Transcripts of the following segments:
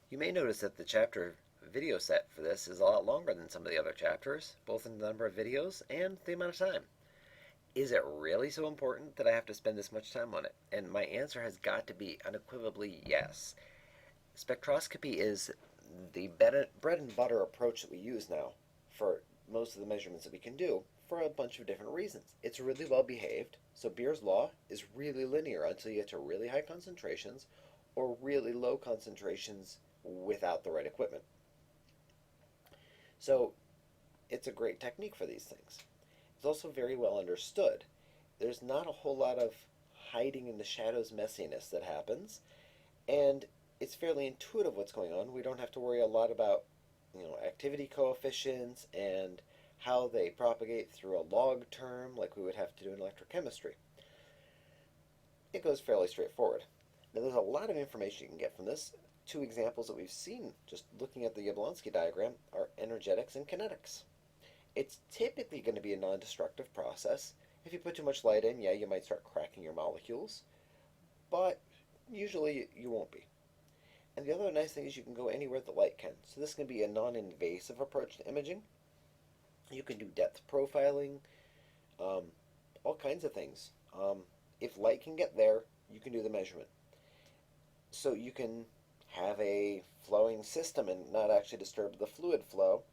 You may notice that the chapter video set for this is a lot longer than some of the other chapters, both in the number of videos and the amount of time. Is it really so important that I have to spend this much time on it? And my answer has got to be unequivocally yes. Spectroscopy is the bread and butter approach that we use now for most of the measurements that we can do for a bunch of different reasons. It's really well behaved, so Beer's law is really linear until you get to really high concentrations or really low concentrations without the right equipment. So it's a great technique for these things. It's also very well understood. There's not a whole lot of hiding in the shadows messiness that happens, and it's fairly intuitive what's going on. We don't have to worry a lot about activity coefficients and how they propagate through a log term like we would have to do in electrochemistry. It goes fairly straightforward. Now there's a lot of information you can get from this. Two examples that we've seen just looking at the Jablonski diagram are energetics and kinetics. It's typically going to be a non-destructive process. If you put too much light in, yeah, you might start cracking your molecules, but usually you won't be. And the other nice thing is you can go anywhere the light can. So this can be a non-invasive approach to imaging. You can do depth profiling, all kinds of things. If light can get there, you can do the measurement. So you can have a flowing system and not actually disturb the fluid flow,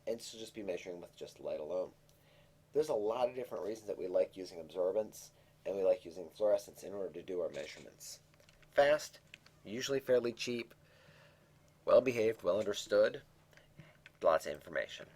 and so just be measuring with just light alone. There's a lot of different reasons that we like using absorbance and we like using fluorescence in order to do our measurements. Fast, usually fairly cheap, well behaved, well understood, lots of information.